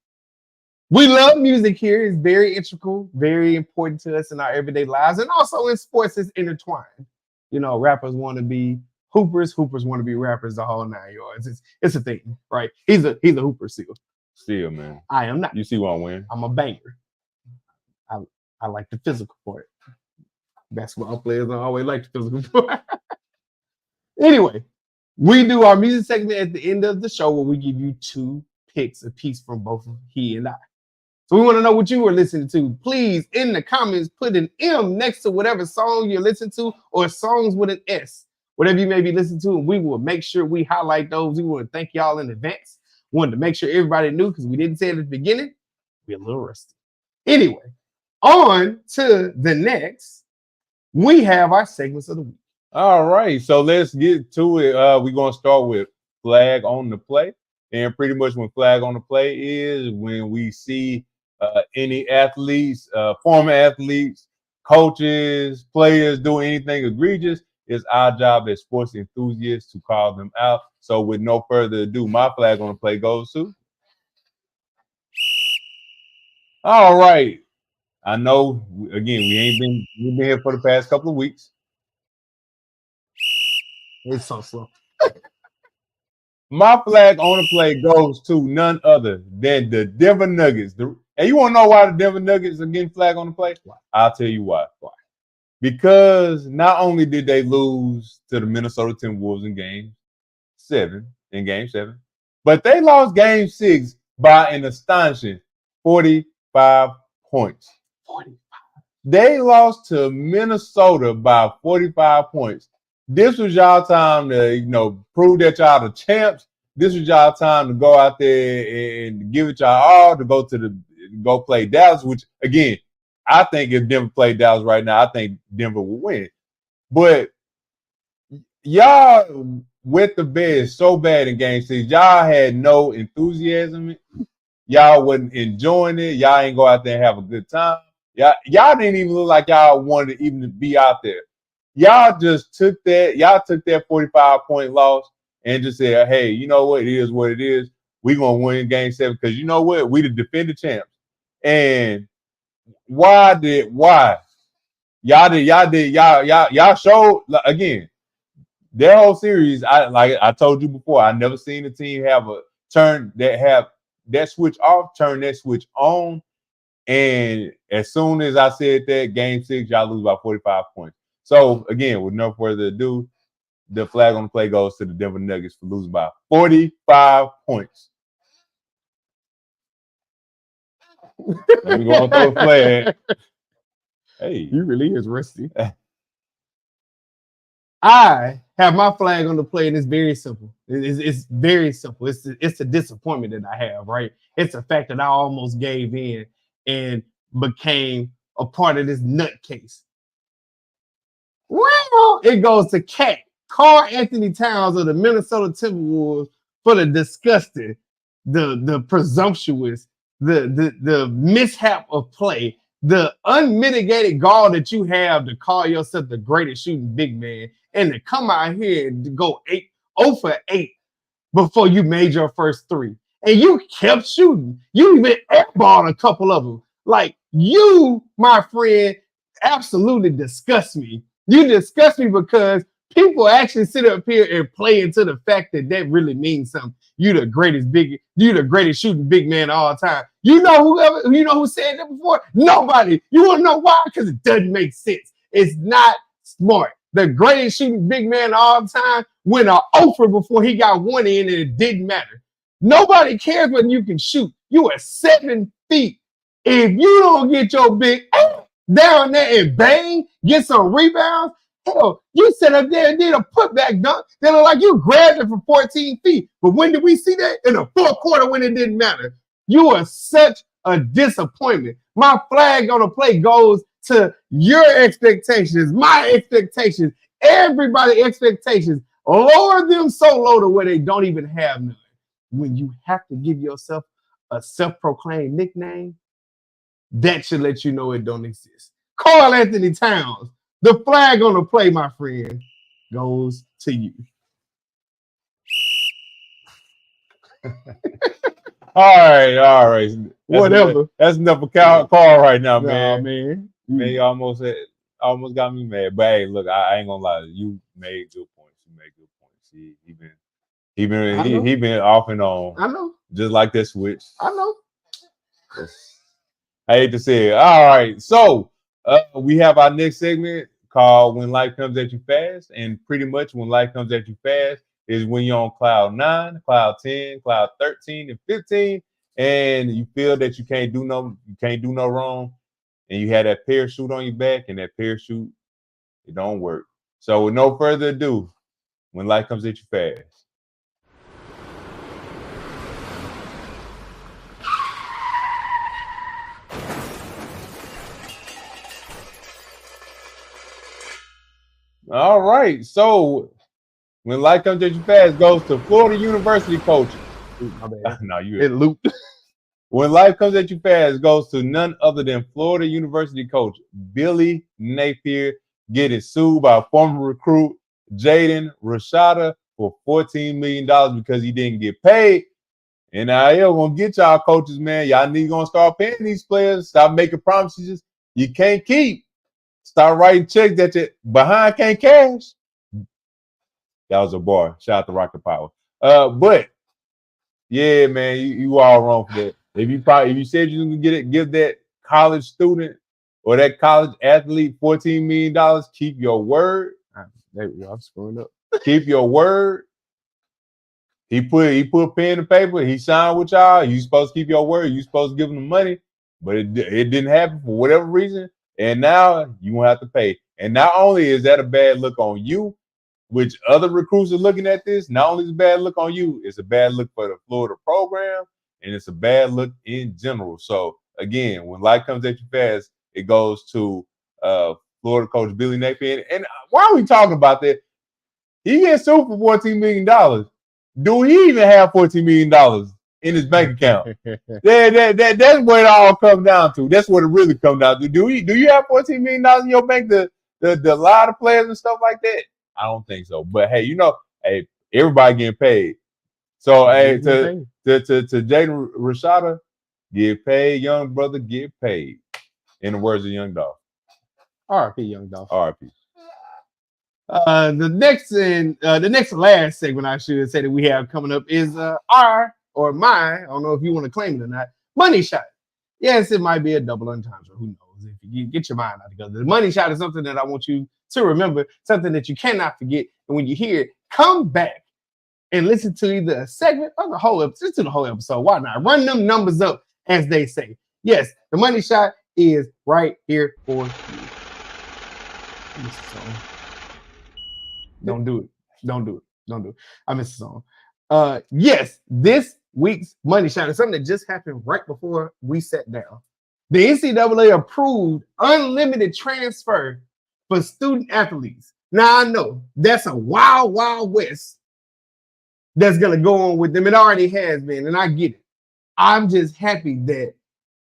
We love music here. It's very integral, very important to us in our everyday lives. And also in sports, it's intertwined. You know, rappers want to be hoopers. Hoopers want to be rappers, the whole 9 yards. It's a thing, right? He's a hooper still. Still, man. I am not. You see what I'm wearing? I'm a banger. I like the physical part. Basketball players don't always like the physical part. Anyway, We do our music segment at the end of the show where we give you 2 picks apiece from both he and I. So we want to know what you were listening to. Please, in the comments, put an M next to whatever song you're listening to or songs with an S. Whatever you may be listening to, and we will make sure we highlight those. We want to thank y'all in advance. Wanted to make sure everybody knew because we didn't say it at the beginning. We're a little rusty. Anyway, on to the next. We have our segments of the week. All right, so let's get to it. We're gonna start with flag on the play, and pretty much when flag on the play is when we see any athletes, former athletes, coaches, players doing anything egregious. It's our job as sports enthusiasts to call them out. So with no further ado, my flag on the play goes to. All right. I know, again, we've been here for the past couple of weeks. It's so slow. My flag on the play goes to none other than the Denver Nuggets. And you want to know why the Denver Nuggets are getting flag on the play? I'll tell you why. Because not only did they lose to the Minnesota Timberwolves in game 7, but they lost game 6 by an astonishing 45 points. 45. They lost to Minnesota by 45 points. This was y'all time to, prove that y'all the champs. This was y'all time to go out there and give it y'all all to go play Dallas, which again, I think if Denver played Dallas right now, I think Denver will win. But y'all wet the bed so bad in game 6. Y'all had no enthusiasm. Y'all wasn't enjoying it. Y'all ain't go out there and have a good time. Y'all didn't even look like y'all wanted to even be out there. Y'all just took that 45-point loss and just said, hey, you know what? It is what it is. We're going to win game 7 because you know what? We the defending champs. And why? Y'all showed, again, their whole series, I told you before, I never seen a team have that switch off, turn that switch on. And as soon as I said that, game 6, y'all lose by 45 points. So, again, with no further ado, the flag on the play goes to the Denver Nuggets for losing by 45 points. Let me go and throw a flag. Hey. You really is rusty. I have my flag on the play, and it's very simple. It's very simple. It's a disappointment that I have, right? It's the fact that I almost gave in and became a part of this nutcase. Well, it goes to Karl-Anthony Towns of the Minnesota Timberwolves for the disgusting, the presumptuous, the mishap of play, the unmitigated gall that you have to call yourself the greatest shooting big man and to come out here and go 0 for 8 before you made your first 3. And you kept shooting. You even airballed a couple of them. Like, you, my friend, absolutely disgust me. You disgust me because people actually sit up here and play into the fact that really means something. You the greatest shooting big man of all time. You know who said that before? Nobody. You want to know why? Because it doesn't make sense. It's not smart. The greatest shooting big man of all time went an offer before he got one in, and it didn't matter. Nobody cares whether you can shoot. You are 7 feet. If you don't get your big down there and bang, get some rebounds, hell, you sit up there and did a putback dunk that looked like you grabbed it from 14 feet. But when did we see that? In the fourth quarter when it didn't matter. You are such a disappointment. My flag on the play goes to your expectations, my expectations, everybody's expectations. Lower them so low to where they don't even have none. When you have to give yourself a self-proclaimed nickname, that should let you know it don't exist. Karl-Anthony Towns, the flag on the play, my friend, goes to you. All right. Whatever. That's enough for Karl right now, Nah, man. man. Man, you almost got me mad. But hey, look, I ain't gonna lie. You made good points. He been off and on. I know. Just like that switch. I know. I hate to say it. All right. So we have our next segment called When Life Comes at You Fast. And pretty much when life comes at you fast, is when you're on cloud 9, cloud 10, cloud 13, and 15, and you feel that you can't do no wrong, and you have that parachute on your back, and that parachute, it don't work. So with no further ado, when life comes at you fast. All right, so when life comes at you fast goes to Florida University coach. My bad. No, It looped. When life comes at you fast goes to none other than Florida University coach Billy Napier getting sued by former recruit Jaden Rashada for $14 million because he didn't get paid. And NIL gonna get y'all coaches, man. Y'all need gonna start paying these players. Stop making promises you can't keep. Start writing checks that you behind can't cash. That was a bar. Shout out to Rocket Power. But yeah, man, you all wrong for that. If you said you can give that college student or that college athlete $14 million, keep your word. There we go. I'm screwing up. Keep your word. He put pen and paper. He signed with y'all. You supposed to keep your word. You supposed to give him the money, but it didn't happen for whatever reason. And now you won't have to pay. And not only is that a bad look on you, which other recruits are looking at this, not only is it a bad look on you, it's a bad look for the Florida program, and it's a bad look in general. So again, when life comes at you fast, it goes to Florida coach Billy Napier. And why are we talking about that? He gets sued for $14 million. Do he even have $14 million in his bank account? That's what it all comes down to. That's what it really comes down to. Do you have $14 million in your bank to lie to players and stuff like that? I don't think so. But hey, everybody getting paid. So hey, to Jaden Rashada, get paid, young brother, get paid. In the words of Young Dolph. R.I.P. Young Dolph. R.I.P. The next last segment I should say that we have coming up is my, I don't know if you want to claim it or not, money shot. Yes, it might be a double entendre. Who knows? If you get your mind out together. The money shot is something that I want you to remember, something that you cannot forget. And when you hear it, come back and listen to either a segment or the whole episode. Just do the whole episode. Why not? Run them numbers up, as they say. Yes, the money shot is right here for you. Don't do it. Don't do it. I missed the song. Yes, this week's money shot is something that just happened right before we sat down. The NCAA approved unlimited transfer for student athletes. Now I know that's a wild, wild west that's going to go on with them. It already has been, and I get it. I'm just happy that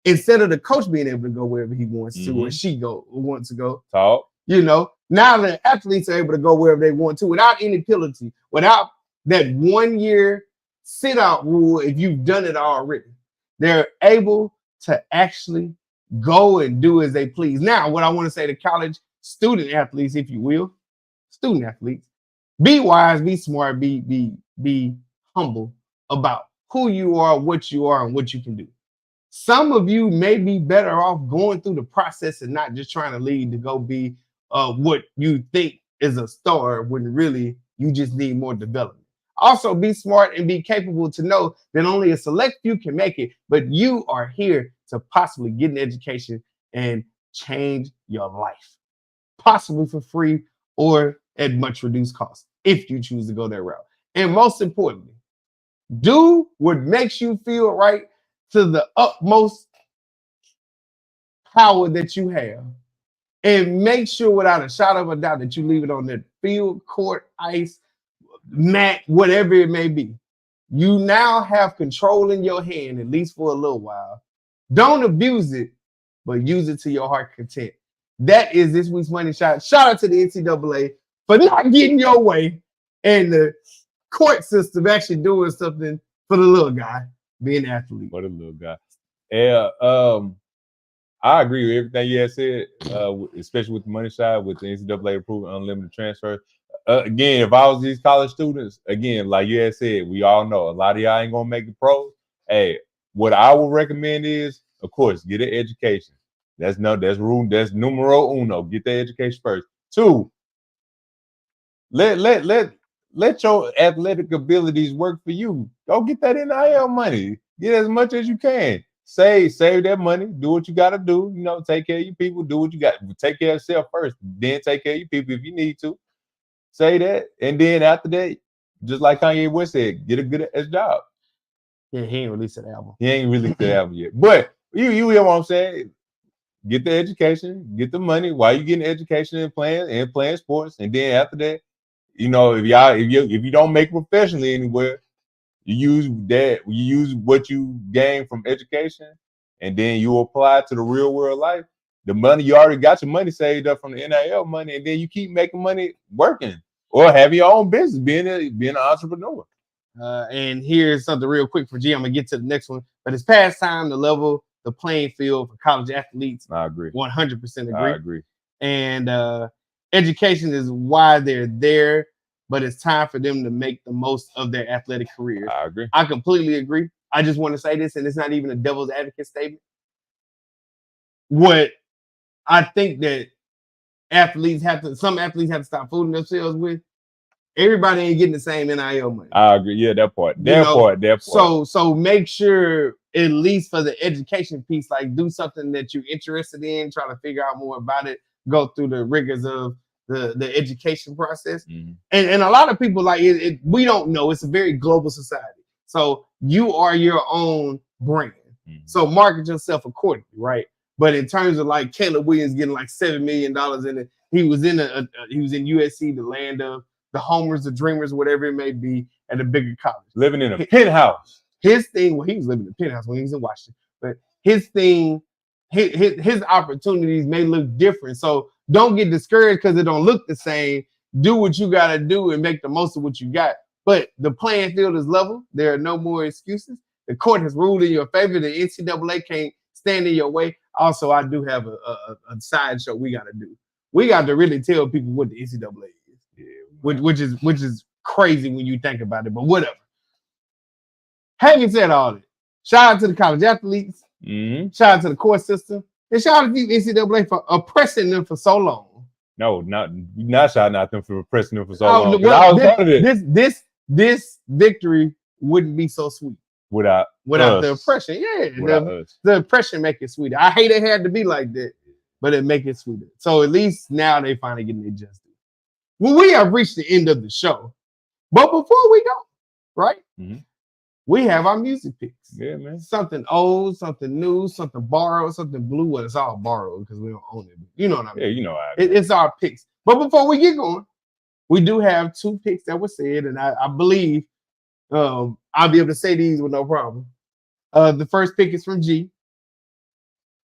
instead of the coach being able to go wherever he wants to, or she wants to go, talk. Now the athletes are able to go wherever they want to without any penalty, without that 1 year sit out rule. If you've done it already, they're able to actually go and do as they please. Now, what I want to say to college student athletes, if you will, student athletes, be wise, be smart, be humble about who you are, and what you can do. Some of you may be better off going through the process and not just trying to lead to go be what you think is a star when really you just need more development. Also, be smart and be capable to know that only a select few can make it, but you are here to possibly get an education and change your life, possibly for free or at much reduced cost, if you choose to go that route. And most importantly, do what makes you feel right to the utmost power that you have. And make sure without a shadow of a doubt that you leave it on the field, court, ice, mat, whatever it may be. You now have control in your hand, at least for a little while. Don't abuse it, but use it to your heart content. That is this week's money shot. Shout out to the NCAA for not getting your way and the court system actually doing something for the little guy, being an athlete. For the little guy. Yeah, I agree with everything you had said, especially with the money shot, with the NCAA approving unlimited transfer. Again, if I was these college students, again, like you had said, we all know a lot of y'all ain't gonna make the pros. Hey, what I would recommend is, of course, get an education. That's numero uno. Get the education first. 2, let let your athletic abilities work for you. Go get that NIL money. Get as much as you can. Save that money. Do what you got to do. You know, take care of your people. Do what you got. Take care of yourself first. Then take care of your people if you need to. Say that, and then after that, just like Kanye West said, get a good ass job. Yeah, he ain't released the album. He ain't released the album yet. But you hear what I'm saying? Get the education, get the money while you getting education and playing sports, and then after that, you know, if you don't make professionally anywhere, you use what you gain from education, and then you apply it to the real world life. The money, you already got your money saved up from the NIL money, and then you keep making money working or have your own business, being an entrepreneur. And here's something real quick for G. I'm gonna get to the next one, but it's past time to level the playing field for college athletes. I agree. 100% agree. I agree. And education is why they're there, but it's time for them to make the most of their athletic careers. I agree. I completely agree. I just want to say this, and it's not even a devil's advocate statement. What I think that some athletes have to stop fooling themselves with. Everybody ain't getting the same NIL money. I agree. Yeah, that part. So make sure, at least for the education piece, like do something that you're interested in, try to figure out more about it, go through the rigors of the education process. Mm-hmm. And a lot of people, like we don't know. It's a very global society. So you are your own brand. Mm-hmm. So market yourself accordingly, right? But in terms of like Caleb Williams getting like $7 million in it, he was in USC, the land of the homers, the dreamers, whatever it may be, at a bigger college. Living in a penthouse. His thing, well, he was living in a penthouse when he was in Washington, but his thing, his opportunities may look different. So don't get discouraged because it don't look the same. Do what you got to do and make the most of what you got. But the playing field is level. There are no more excuses. The court has ruled in your favor. The NCAA can't stand in your way. Also, I do have a side show we got to do. We got to really tell people what the NCAA is. Yeah, which is crazy when you think about it, but whatever. Having said all that, shout out to the college athletes, shout out to the court system, and shout out to the NCAA for oppressing them for so long. No, not shouting out them for oppressing them for so long. Well, this victory wouldn't be so sweet without the oppression. Yeah, the oppression make it sweeter. I hate it had to be like that, but it make it sweeter. So at least now they finally getting their justice. Well, we have reached the end of the show, but before we go, right? Mm-hmm. We have our music picks. Yeah, man. Something old, something new, something borrowed, something blue. Well, it's all borrowed because we don't own it. You know what I mean? Yeah, you know it's our picks. But before we get going, we do have 2 picks that were said, and I believe I'll be able to say these with no problem. The first pick is from G.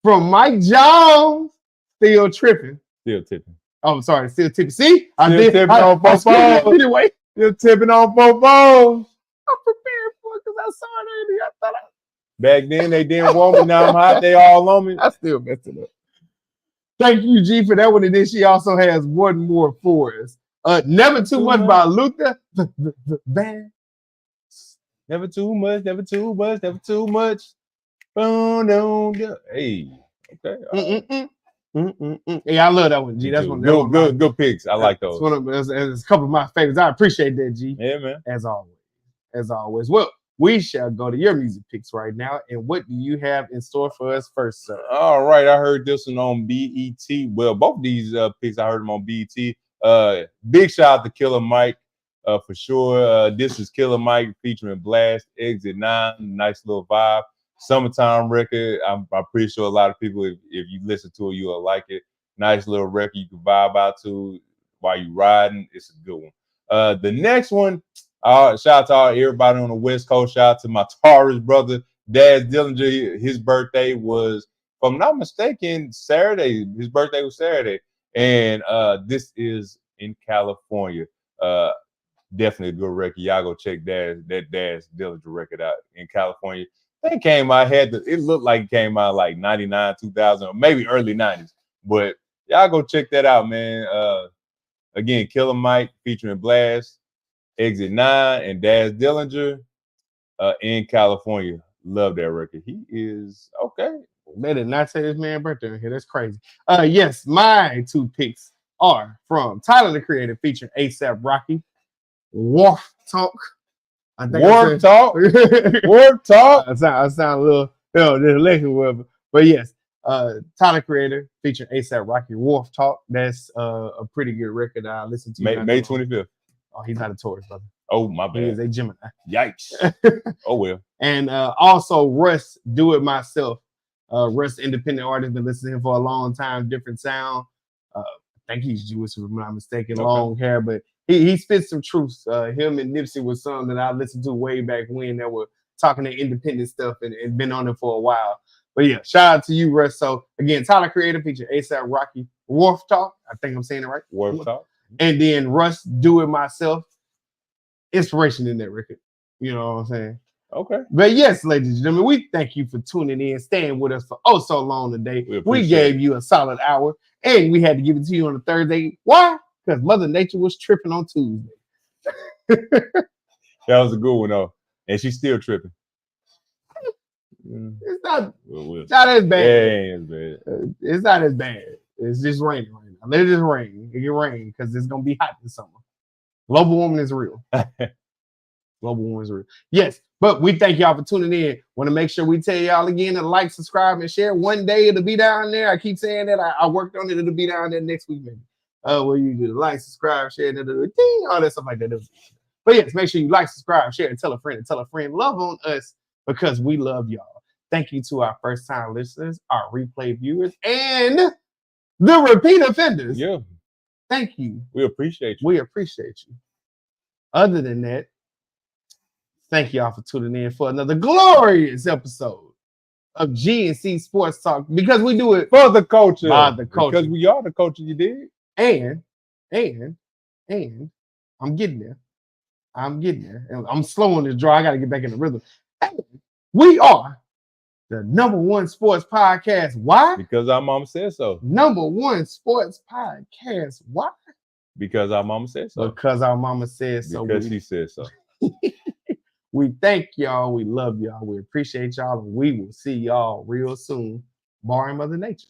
From Mike Jones, still tripping. Still tipping. Oh, I'm sorry, still tipping. See? I did tipping on 4 phones. Anyway. Still tipping on 4 phones. I'm prepared for it because I saw it earlier. I thought back then they didn't want me. Now I'm hot. They all on me. I still messed it up. Thank you, G, for that one. And then she also has one more for us. Never Too Much by Luther. Band. Never too much. Never too much. Never too much. Hey. Okay. Yeah, I love that one, G. That's one. Good picks. I like those. It's a couple of my favorites. I appreciate that, G. Yeah, man. As always. Well, we shall go to your music picks right now. And what do you have in store for us first, sir? All right. I heard this one on BET. Well, both of these picks, I heard them on BET. Big shout out to Killer Mike for sure. This is Killer Mike featuring Blast, Exit 9. Nice little vibe. Summertime record. I'm pretty sure a lot of people, if you listen to it, you'll like it. Nice little record you can vibe out to while you riding. It's a good one. The next one, shout out to everybody on the West Coast. Shout out to my Taurus brother, Daz Dillinger. His birthday was, if I'm not mistaken, Saturday. His birthday was Saturday. And this is in California. Definitely a good record. Y'all go check that Daz Dillinger record out in California. I think it looked like it came out like 99, 2000, or maybe early 90s. But y'all go check that out, man. Again, Killer Mike featuring Blast, Exit 9, and Daz Dillinger in California. Love that record. He is okay. They did not say this man's birthday in here. That's crazy. Yes, my 2 picks are from Tyler the Creator featuring ASAP Rocky. Wharf Talk. I think Warp Talk. Warp Talk. I sound a little, dyslexia, whatever. But yes, Tyler Creator featuring ASAP Rocky, Wharf Talk. That's a pretty good record I listened to. May 25th. Oh, he's not a Taurus, brother. Oh, my He is bad. a Gemini. Yikes. Oh, well. And also Russ, Do It Myself. Russ, independent artist, been listening to him for a long time, different sound. I think he's Jewish, if I'm not mistaken, Okay. long hair, but he spits some truths. Him and Nipsey was some that I listened to way back when that were talking to independent stuff and been on it for a while. But yeah, shout out to you, Russ. So again, Tyler Creator feature ASAP Rocky, Wharf Talk. I think I'm saying it right. Warp Talk. And then Russ, Do It Myself. Inspiration in that record. You know what I'm saying? Okay. But yes, ladies and gentlemen, we thank you for tuning in, staying with us for so long today. We We appreciate gave you a solid hour, and we had to give it to you on a Thursday. Why? Because Mother Nature was tripping on Tuesday. That was a good one, though. And she's still tripping. It's not Well, as yeah, bad. it's bad. It's not as bad. It's just raining right now. Let it just rain. It can rain because it's gonna be hot this summer. Global warming is real. Global warming is real. Yes, but we thank y'all for tuning in. Want to make sure we tell y'all again to like, subscribe, and share. One day it'll be down there. I keep saying that. I worked on it. It'll be down there next week, maybe. Where you do the like, subscribe, share, all that stuff like that. But yes, make sure you like, subscribe, share, and tell a friend. Love on us because we love y'all. Thank you to our first-time listeners, our replay viewers, and the repeat offenders. Yeah. Thank you. We appreciate you. We appreciate you. Other than that, thank y'all for tuning in for another glorious episode of GNC Sports Talk because we do it For the culture. by the culture. Because we are the culture, you did. And I'm getting there. And I'm slow on this draw. I got to get back in the rhythm. And we are the number one sports podcast. Why? Because our mama said so. Number one sports podcast. Why? Because our mama said so. Because our mama said so. Because she said so. We thank y'all. We love y'all. We appreciate y'all. And we will see y'all real soon, barring Mother Nature.